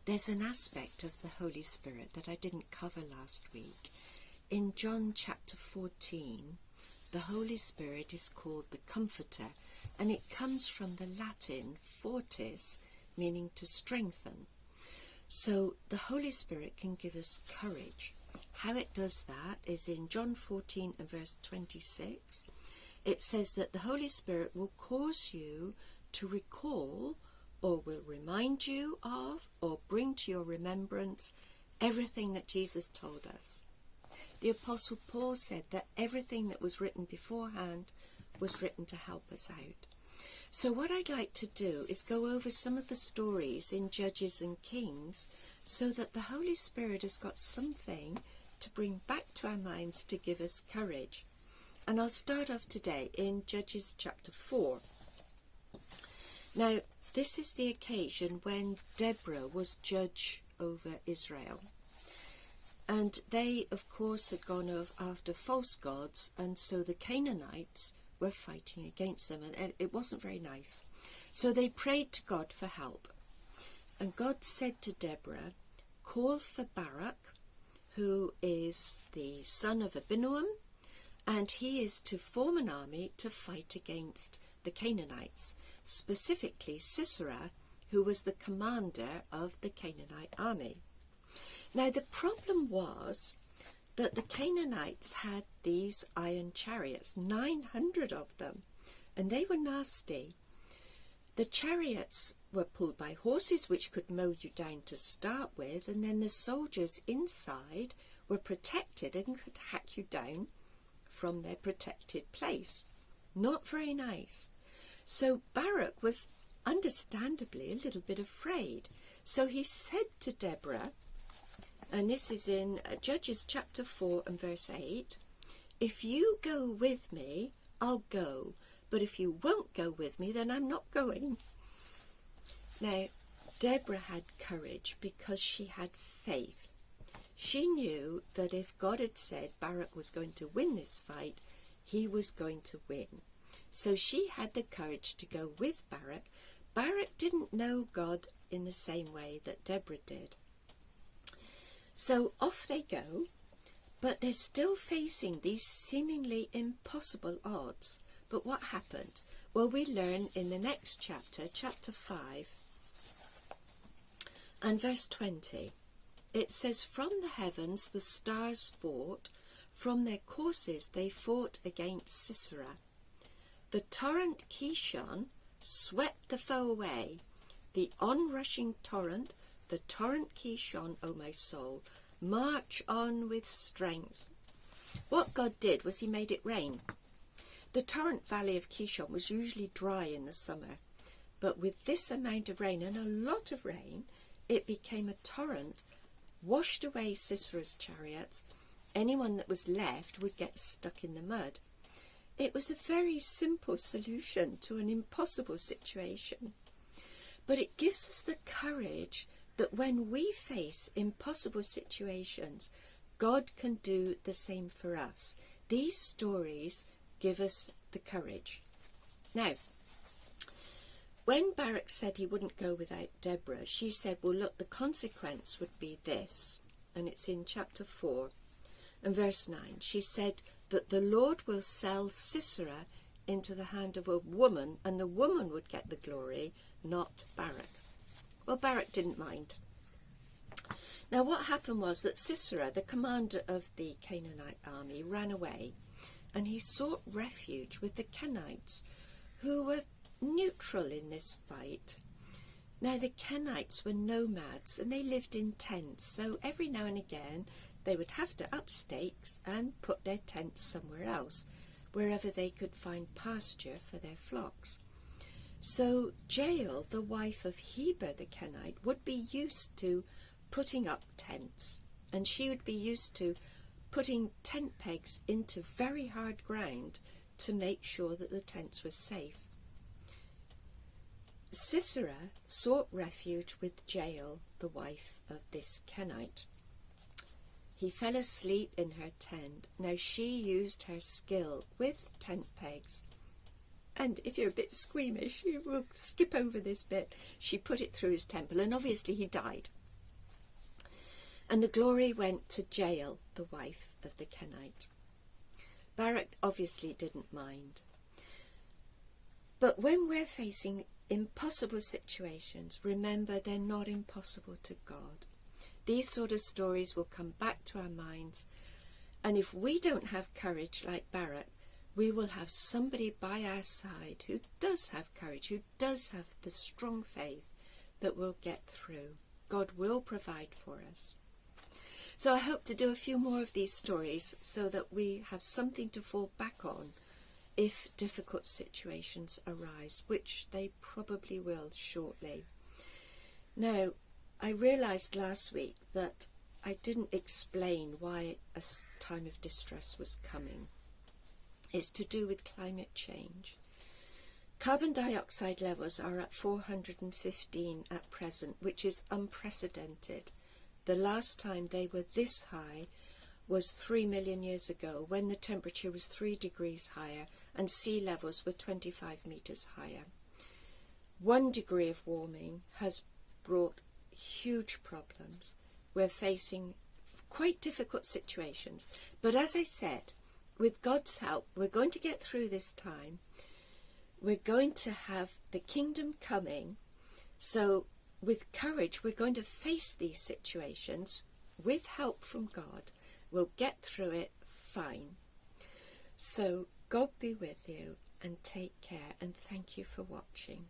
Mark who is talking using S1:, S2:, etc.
S1: There's an aspect of the Holy Spirit that I didn't cover last week. In John chapter 14, the Holy Spirit is called the Comforter, and it comes from the Latin fortis, meaning to strengthen. So the Holy Spirit can give us courage. How it does that is in John 14 and verse 26. It says that the Holy Spirit will cause you to recall, or will remind you of, or bring to your remembrance everything that Jesus told us. The Apostle Paul said that everything that was written beforehand was written to help us out. So what I'd like to do is go over some of the stories in Judges and Kings so that the Holy Spirit has got something to bring back to our minds to give us courage. And I'll start off today in Judges chapter 4. Now, this is the occasion when Deborah was judge over Israel. And they, of course, had gone after false gods, and so the Canaanites were fighting against them, and it wasn't very nice. So they prayed to God for help. And God said to Deborah, call for Barak, who is the son of Abinoam, and he is to form an army to fight against the Canaanites, specifically Sisera, who was the commander of the Canaanite army. Now the problem was that the Canaanites had these iron chariots, 900 of them, and they were nasty. The chariots were pulled by horses which could mow you down to start with, and then the soldiers inside were protected and could hack you down from their protected place. Not very nice. So Barak was understandably a little bit afraid. So he said to Deborah, and this is in Judges chapter 4 and verse 8, if you go with me, I'll go, but if you won't go with me, then I'm not going. Now, Deborah had courage because she had faith. She knew that if God had said Barak was going to win this fight, he was going to win. So she had the courage to go with Barak. Barak didn't know God in the same way that Deborah did. So off they go, but they're still facing these seemingly impossible odds. But what happened? Well, we learn in the next chapter, chapter 5, and verse 20. It says, from the heavens the stars fought, from their courses they fought against Sisera. The torrent Kishon swept the foe away, the onrushing torrent, the torrent Kishon, O my soul, march on with strength. What God did was he made it rain. The torrent valley of Kishon was usually dry in the summer, but with this amount of rain, and a lot of rain, it became a torrent, washed away Sisera's chariots. Anyone that was left would get stuck in the mud. It was a very simple solution to an impossible situation. But it gives us the courage that when we face impossible situations, God can do the same for us. These stories give us the courage. Now, when Barak said he wouldn't go without Deborah, she said, well, look, the consequence would be this. And it's in chapter 4 and verse 9. She said that the Lord will sell Sisera into the hand of a woman, and the woman would get the glory, not Barak. Well, Barak didn't mind. Now what happened was that Sisera, the commander of the Canaanite army, ran away, and he sought refuge with the Kenites, who were neutral in this fight. Now the Kenites were nomads, and they lived in tents, so every now and again they would have to up stakes and put their tents somewhere else, wherever they could find pasture for their flocks. So Jael, the wife of Heber the Kenite, would be used to putting up tents, and she would be used to putting tent pegs into very hard ground to make sure that the tents were safe. Sisera sought refuge with Jael, the wife of this Kenite. He fell asleep in her tent. Now she used her skill with tent pegs, and if you're a bit squeamish, you will skip over this bit. She put it through his temple, and obviously he died. and the glory went to Jael, the wife of the Kenite. Barak obviously didn't mind. But when we're facing impossible situations, remember they're not impossible to God. These sort of stories will come back to our minds, and if we don't have courage like Barak, we will have somebody by our side who does have courage, who does have the strong faith that will get through. God will provide for us. So I hope to do a few more of these stories so that we have something to fall back on if difficult situations arise, which they probably will shortly. Now, I realised last week that I didn't explain why a time of distress was coming. It's to do with climate change. Carbon dioxide levels are at 415 at present, which is unprecedented. The last time they were this high was 3 million years ago, when the temperature was 3 degrees higher and sea levels were 25 metres higher. 1 degree of warming has brought huge problems. We're facing quite difficult situations. But as I said, with God's help, we're going to get through this time. We're going to have the kingdom coming. So with courage, we're going to face these situations with help from God. We'll get through it fine. So God be with you, and take care, and thank you for watching.